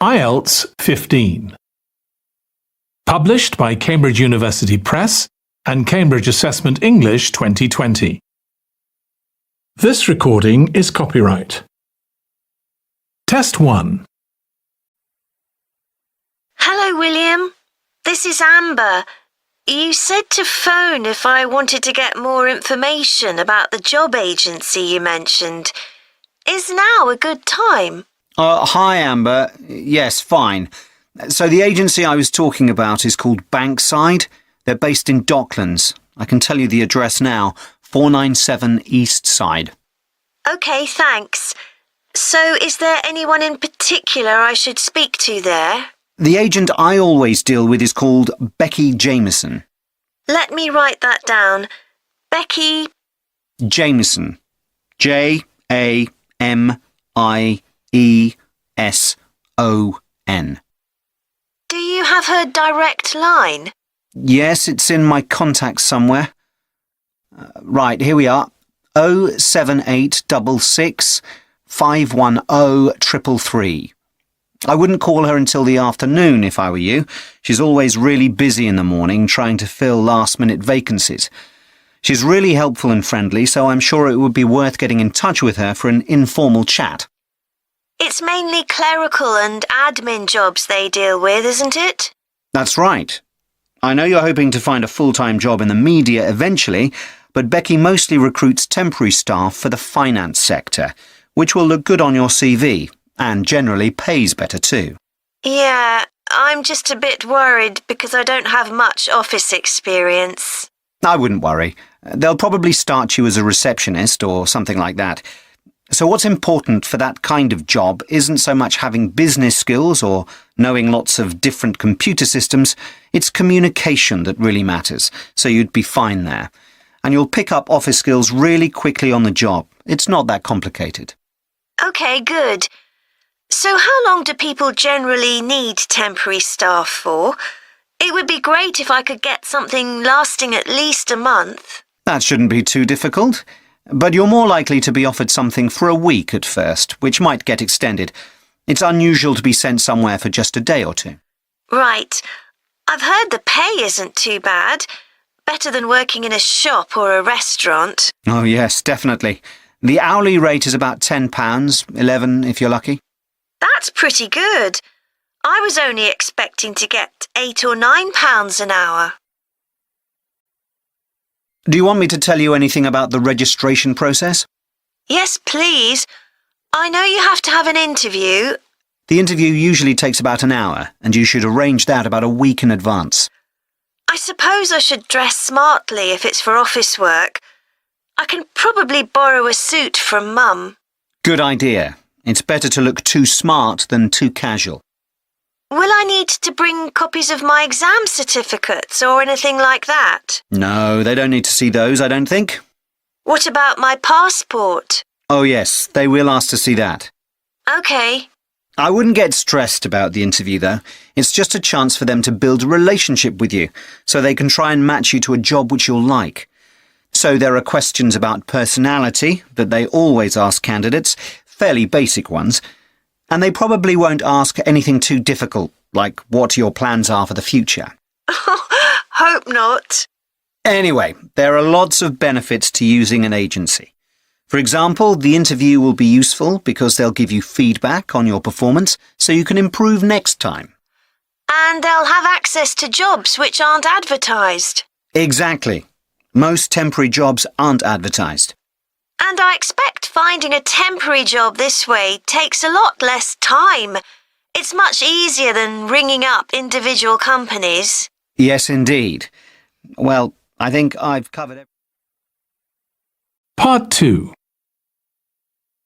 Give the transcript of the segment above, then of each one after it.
IELTS 15. Published by Cambridge University Press and Cambridge Assessment English 2020. This recording is copyright. Test 1. Hello, William. This is Amber. You said to phone if I wanted to get more information about the job agency you mentioned. Is now a good time? Hi, Amber. Yes, fine. So the agency I was talking about is called Bankside. They're based in Docklands. I can tell you the address now, 497 East Side. OK, thanks. So is there anyone in particular I should speak to there? The agent I always deal with is called Becky Jameson. Let me write that down. Becky... Jameson. Jameson. Do you have her direct line? Yes, it's in my contacts somewhere. Right, here we are. 07866 510 333. I wouldn't call her until the afternoon if I were you. She's always really busy in the morning trying to fill last-minute vacancies. She's really helpful and friendly, so I'm sure it would be worth getting in touch with her for an informal chat. It's mainly clerical and admin jobs they deal with, isn't it? That's right. I know you're hoping to find a full-time job in the media eventually, but Becky mostly recruits temporary staff for the finance sector, which will look good on your CV and generally pays better too. Yeah, I'm just a bit worried because I don't have much office experience. I wouldn't worry. They'll probably start you as a receptionist or something like that. So what's important for that kind of job isn't so much having business skills or knowing lots of different computer systems, it's communication that really matters, so you'd be fine there. And you'll pick up office skills really quickly on the job. It's not that complicated. OK, good. So how long do people generally need temporary staff for? It would be great if I could get something lasting at least a month. That shouldn't be too difficult. But you're more likely to be offered something for a week at first, which might get extended. It's unusual to be sent somewhere for just a day or two. Right. I've heard the pay isn't too bad. Better than working in a shop or a restaurant. Oh yes, definitely. The hourly rate is about £10, $11 if you're lucky. That's pretty good. I was only expecting to get £8 or £9 an hour. Do you want me to tell you anything about the registration process? Yes, please. I know you have to have an interview. The interview usually takes about an hour, and you should arrange that about a week in advance. I suppose I should dress smartly if it's for office work. I can probably borrow a suit from Mum. Good idea. It's better to look too smart than too casual. Will I need to bring copies of my exam certificates or anything like that? No, they don't need to see those, I don't think. What about my passport? Oh yes, they will ask to see that. OK. I wouldn't get stressed about the interview, though. It's just a chance for them to build a relationship with you, so they can try and match you to a job which you'll like. So there are questions about personality that they always ask candidates, fairly basic ones. And they probably won't ask anything too difficult, like what your plans are for the future. Hope not. Anyway, there are lots of benefits to using an agency. For example, the interview will be useful because they'll give you feedback on your performance so you can improve next time. And they'll have access to jobs which aren't advertised. Exactly. Most temporary jobs aren't advertised. And I expect finding a temporary job this way takes a lot less time. It's much easier than ringing up individual companies. Yes, indeed. Well, I think I've covered everything. Part 2.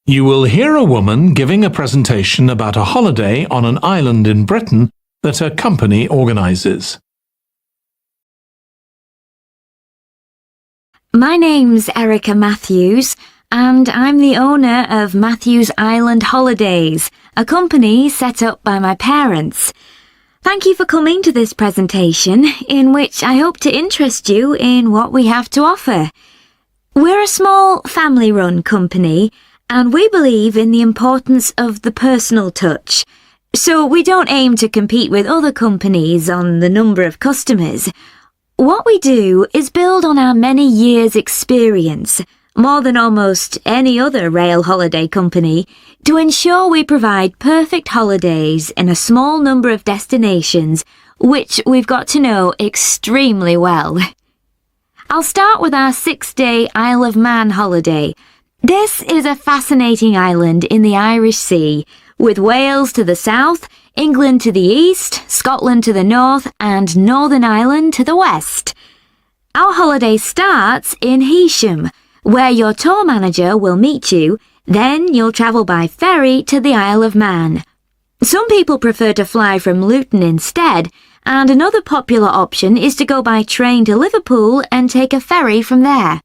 You will hear a woman giving a presentation about a holiday on an island in Britain that her company organises. My name's Erica Matthews, and I'm the owner of Matthews Island Holidays, a company set up by my parents. Thank you for coming to this presentation, in which I hope to interest you in what we have to offer. We're a small family-run company, and we believe in the importance of the personal touch. So we don't aim to compete with other companies on the number of customers. What we do is build on our many years' experience, more than almost any other rail holiday company, to ensure we provide perfect holidays in a small number of destinations, which we've got to know extremely well. I'll start with our 6-day Isle of Man holiday. This is a fascinating island in the Irish Sea, with Wales to the south, England to the east, Scotland to the north, and Northern Ireland to the west. Our holiday starts in Heysham, where your tour manager will meet you. Then you'll travel by ferry to the Isle of Man. Some people prefer to fly from Luton instead, and another popular option is to go by train to Liverpool and take a ferry from there.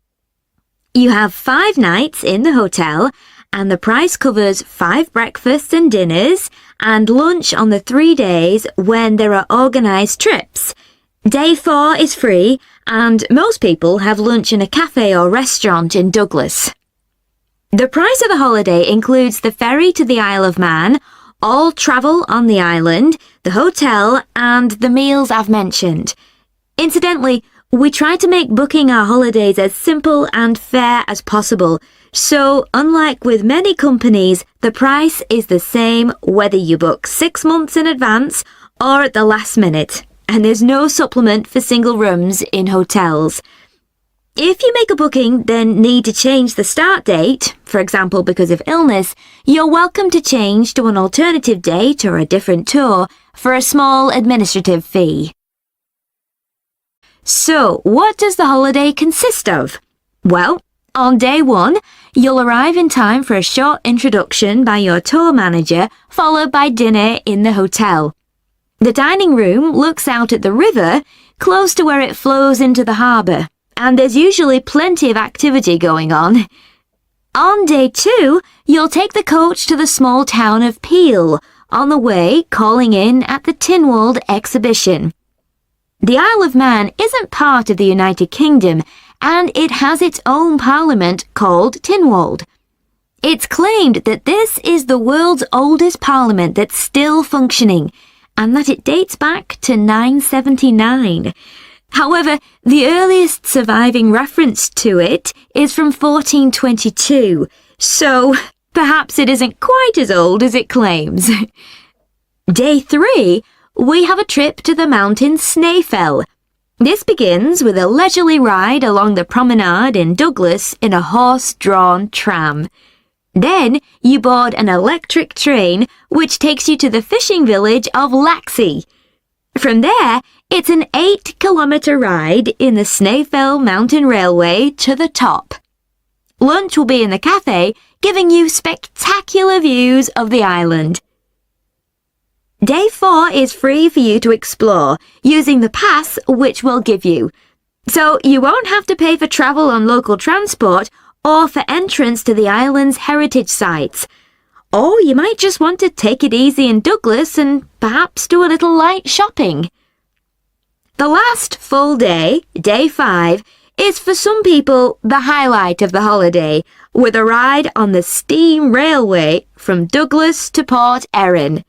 You have 5 nights in the hotel, and the price covers 5 breakfasts and dinners, and lunch on the 3 days when there are organised trips. Day 4 is free, and most people have lunch in a cafe or restaurant in Douglas. The price of the holiday includes the ferry to the Isle of Man, all travel on the island, the hotel, and the meals I've mentioned. Incidentally, we try to make booking our holidays as simple and fair as possible, so unlike with many companies, the price is the same whether you book 6 months in advance or at the last minute, and there's no supplement for single rooms in hotels. If you make a booking, then need to change the start date, for example because of illness, you're welcome to change to an alternative date or a different tour for a small administrative fee. So, what does the holiday consist of? Well, on day 1, you'll arrive in time for a short introduction by your tour manager, followed by dinner in the hotel. The dining room looks out at the river, close to where it flows into the harbour, and there's usually plenty of activity going on. On day 2, you'll take the coach to the small town of Peel, on the way calling in at the Tynwald exhibition. The Isle of Man isn't part of the United Kingdom, and it has its own parliament called Tynwald. It's claimed that this is the world's oldest parliament that's still functioning, and that it dates back to 979. However, the earliest surviving reference to it is from 1422, so perhaps it isn't quite as old as it claims. Day 3, we have a trip to the mountain Snaefell. This begins with a leisurely ride along the promenade in Douglas in a horse-drawn tram. Then you board an electric train which takes you to the fishing village of Laxey. From there, it's an 8-kilometre ride in the Snaefell Mountain Railway to the top. Lunch will be in the cafe, giving you spectacular views of the island. Day 4 is free for you to explore, using the pass which we'll give you. So you won't have to pay for travel on local transport or for entrance to the island's heritage sites. Or you might just want to take it easy in Douglas and perhaps do a little light shopping. The last full day, day 5, is for some people the highlight of the holiday, with a ride on the steam railway from Douglas to Port Erin.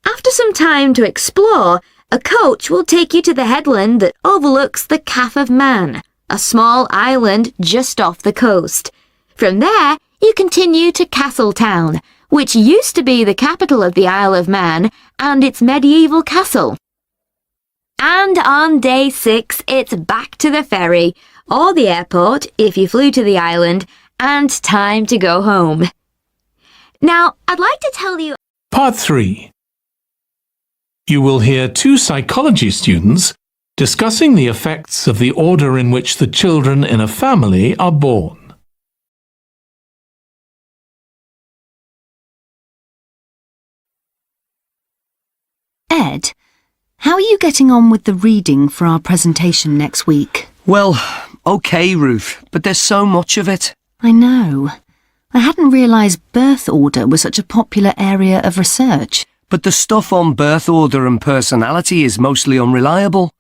After some time to explore, a coach will take you to the headland that overlooks the Calf of Man, a small island just off the coast. From there, you continue to Castletown, which used to be the capital of the Isle of Man and its medieval castle. And on day 6, it's back to the ferry, or the airport if you flew to the island, and time to go home. Now, I'd like to tell you... Part 3. You will hear 2 psychology students discussing the effects of the order in which the children in a family are born. Ed, how are you getting on with the reading for our presentation next week? Well, okay, Ruth, but there's so much of it. I know. I hadn't realised birth order was such a popular area of research. But the stuff on birth order and personality is mostly unreliable.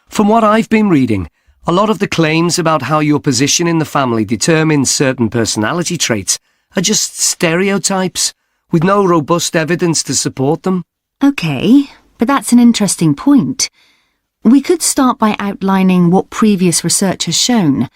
From what I've been reading, a lot of the claims about how your position in the family determines certain personality traits are just stereotypes, with no robust evidence to support them. OK, but that's an interesting point. We could start by outlining what previous research has shown.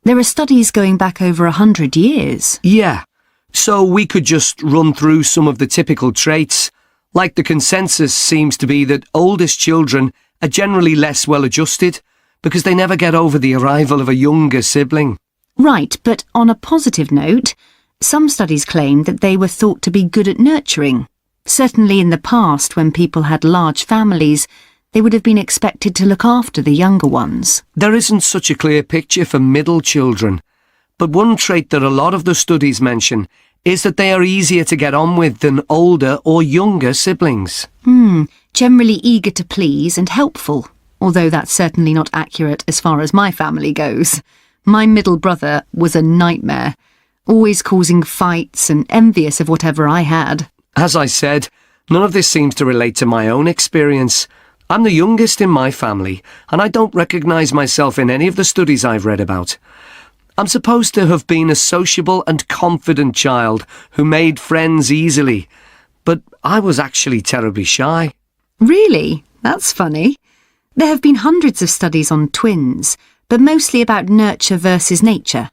There are studies going back over 100 years. Yeah, so we could just run through some of the typical traits. Like the consensus seems to be that oldest children are generally less well adjusted because they never get over the arrival of a younger sibling. Right, but on a positive note, some studies claim that they were thought to be good at nurturing. Certainly in the past, when people had large families, they would have been expected to look after the younger ones. There isn't such a clear picture for middle children, but one trait that a lot of the studies mention is that they are easier to get on with than older or younger siblings. Generally eager to please and helpful, although that's certainly not accurate as far as my family goes. My middle brother was a nightmare, always causing fights and envious of whatever I had. As I said, none of this seems to relate to my own experience. I'm the youngest in my family, and I don't recognise myself in any of the studies I've read about. I'm supposed to have been a sociable and confident child who made friends easily, but I was actually terribly shy. Really? That's funny. There have been hundreds of studies on twins, but mostly about nurture versus nature.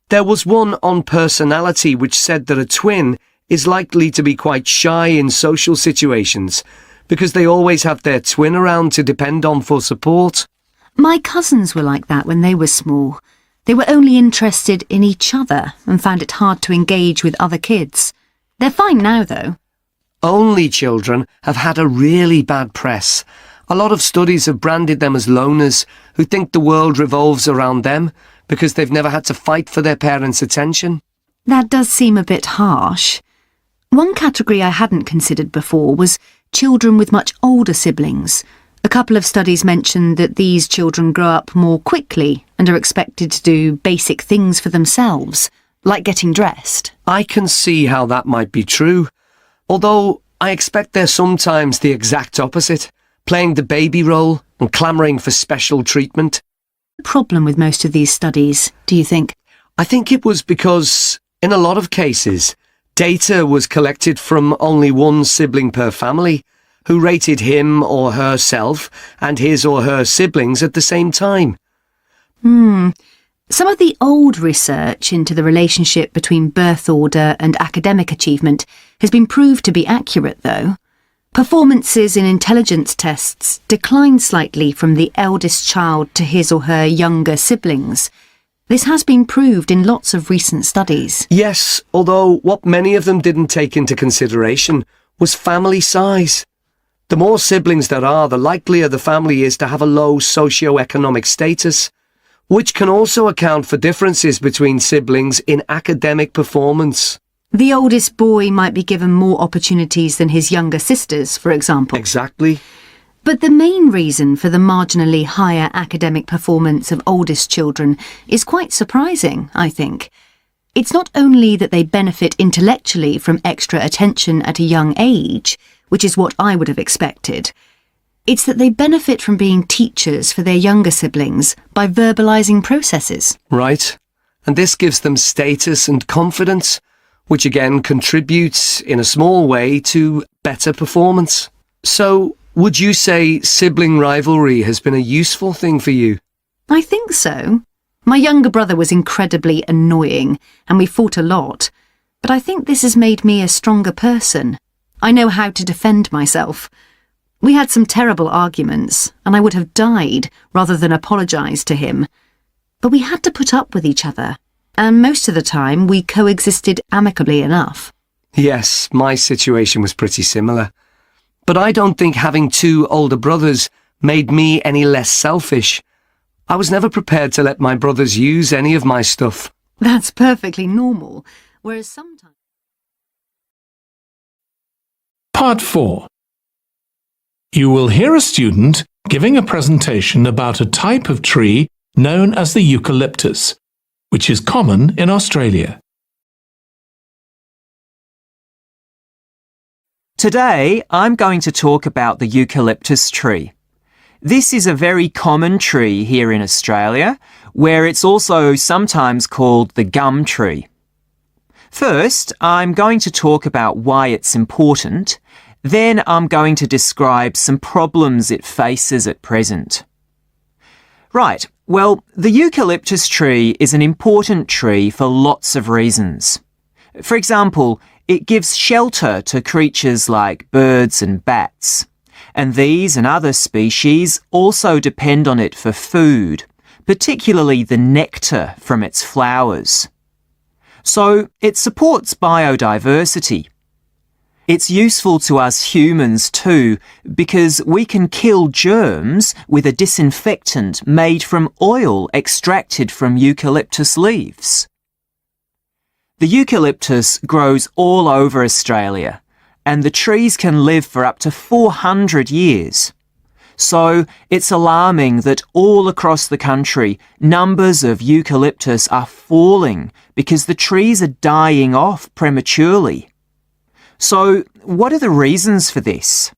There was one on personality which said that a twin is likely to be quite shy in social situations because they always have their twin around to depend on for support. My cousins were like that when they were small. They were only interested in each other and found it hard to engage with other kids. They're fine now, though. Only children have had a really bad press. A lot of studies have branded them as loners who think the world revolves around them because they've never had to fight for their parents' attention. That does seem a bit harsh. One category I hadn't considered before was children with much older siblings. A couple of studies mentioned that these children grow up more quickly and are expected to do basic things for themselves, like getting dressed. I can see how that might be true, although I expect they're sometimes the exact opposite, playing the baby role and clamouring for special treatment. The problem with most of these studies, do you think? I think it was because, in a lot of cases, data was collected from only one sibling per family, who rated him or herself and his or her siblings at the same time. Some of the old research into the relationship between birth order and academic achievement has been proved to be accurate, though. Performances in intelligence tests declined slightly from the eldest child to his or her younger siblings. This has been proved in lots of recent studies. Yes, although what many of them didn't take into consideration was family size. The more siblings there are, the likelier the family is to have a low socio-economic status, which can also account for differences between siblings in academic performance. The oldest boy might be given more opportunities than his younger sisters, for example. Exactly. But the main reason for the marginally higher academic performance of oldest children is quite surprising, I think. It's not only that they benefit intellectually from extra attention at a young age, which is what I would have expected. It's that they benefit from being teachers for their younger siblings by verbalising processes. Right. And this gives them status and confidence, which again contributes in a small way to better performance. So, would you say sibling rivalry has been a useful thing for you? I think so. My younger brother was incredibly annoying, and we fought a lot. But I think this has made me a stronger person. I know how to defend myself. We had some terrible arguments, and I would have died rather than apologise to him. But we had to put up with each other, and most of the time we coexisted amicably enough. Yes, my situation was pretty similar. But I don't think having two older brothers made me any less selfish. I was never prepared to let my brothers use any of my stuff. That's perfectly normal, whereas sometimes... Part 4. You will hear a student giving a presentation about a type of tree known as the eucalyptus, which is common in Australia. Today, I'm going to talk about the eucalyptus tree. This is a very common tree here in Australia, where it's also sometimes called the gum tree. First, I'm going to talk about why it's important. Then I'm going to describe some problems it faces at present. Right, well, the eucalyptus tree is an important tree for lots of reasons. For example, it gives shelter to creatures like birds and bats. And these and other species also depend on it for food, particularly the nectar from its flowers. So it supports biodiversity. It's useful to us humans too, because we can kill germs with a disinfectant made from oil extracted from eucalyptus leaves. The eucalyptus grows all over Australia, and the trees can live for up to 400 years. So it's alarming that all across the country, numbers of eucalyptus are falling because the trees are dying off prematurely. So what are the reasons for this?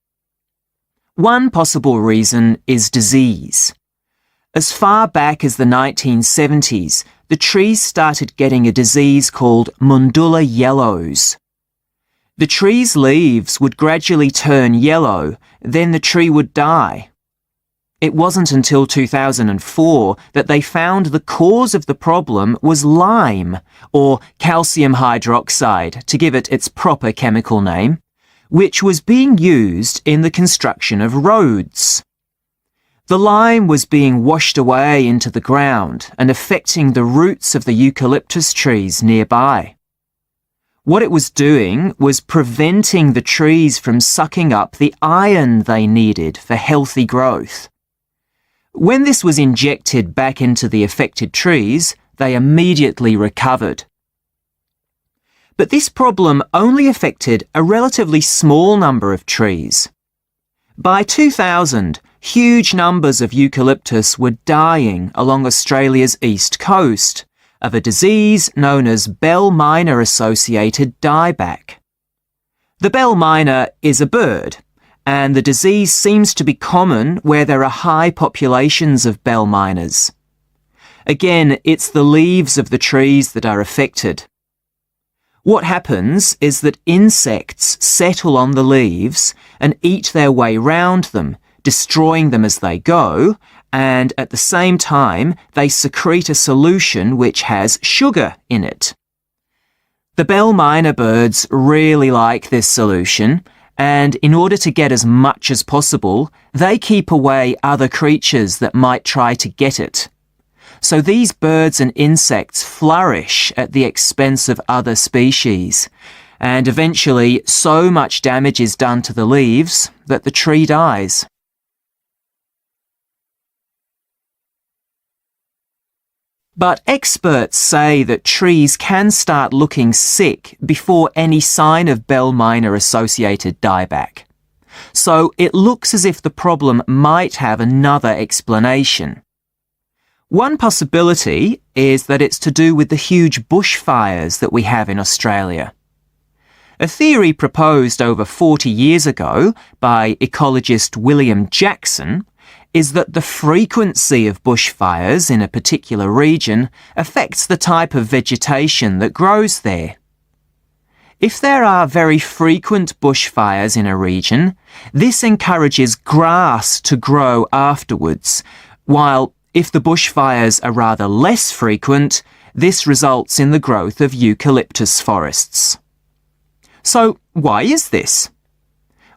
One possible reason is disease. As far back as the 1970s, the trees started getting a disease called Mundula yellows. The tree's leaves would gradually turn yellow, then the tree would die. It wasn't until 2004 that they found the cause of the problem was lime, or calcium hydroxide, to give it its proper chemical name, which was being used in the construction of roads. The lime was being washed away into the ground and affecting the roots of the eucalyptus trees nearby. What it was doing was preventing the trees from sucking up the iron they needed for healthy growth. When this was injected back into the affected trees, they immediately recovered. But this problem only affected a relatively small number of trees. By 2000, huge numbers of eucalyptus were dying along Australia's east coast of a disease known as bell miner associated dieback. The bell miner is a bird, and the disease seems to be common where there are high populations of bell miners. Again, it's the leaves of the trees that are affected. What happens is that insects settle on the leaves and eat their way round them, destroying them as they go, and at the same time they secrete a solution which has sugar in it. The bell miner birds really like this solution, and in order to get as much as possible, they keep away other creatures that might try to get it. So these birds and insects flourish at the expense of other species, and eventually so much damage is done to the leaves that the tree dies. But experts say that trees can start looking sick before any sign of bell miner associated dieback. So it looks as if the problem might have another explanation. One possibility is that it's to do with the huge bushfires that we have in Australia. A theory proposed over 40 years ago by ecologist William Jackson is that the frequency of bushfires in a particular region affects the type of vegetation that grows there. If there are very frequent bushfires in a region, this encourages grass to grow afterwards, while if the bushfires are rather less frequent, this results in the growth of eucalyptus forests. So why is this?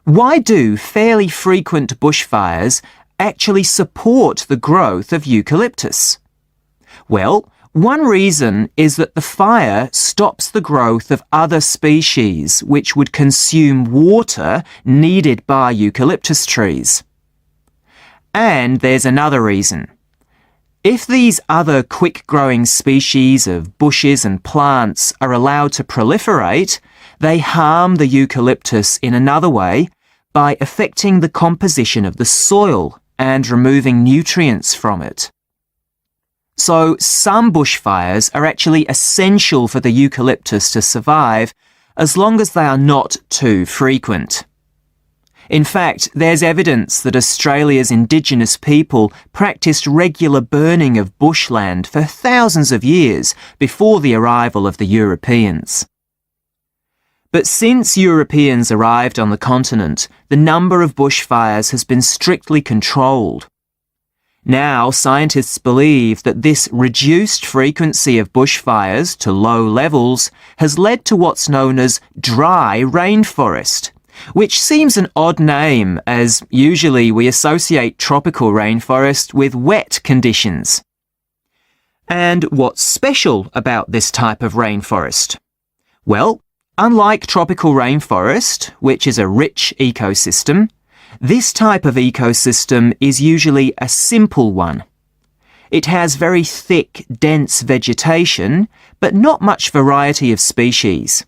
Why do fairly frequent bushfires actually support the growth of eucalyptus? Well, one reason is that the fire stops the growth of other species which would consume water needed by eucalyptus trees. And there's another reason. If these other quick-growing species of bushes and plants are allowed to proliferate, they harm the eucalyptus in another way by affecting the composition of the soil and removing nutrients from it. So some bushfires are actually essential for the eucalyptus to survive as long as they are not too frequent. In fact, there's evidence that Australia's Indigenous people practiced regular burning of bushland for thousands of years before the arrival of the Europeans. But since Europeans arrived on the continent, the number of bushfires has been strictly controlled. Now, scientists believe that this reduced frequency of bushfires to low levels has led to what's known as dry rainforest, which seems an odd name as usually we associate tropical rainforest with wet conditions. And what's special about this type of rainforest? Well, unlike tropical rainforest, which is a rich ecosystem, this type of ecosystem is usually a simple one. It has very thick, dense vegetation, but not much variety of species.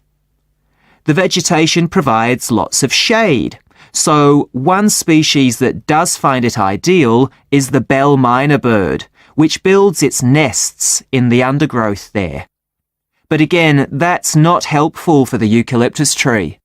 The vegetation provides lots of shade, so one species that does find it ideal is the bell myna bird, which builds its nests in the undergrowth there. But again, that's not helpful for the eucalyptus tree.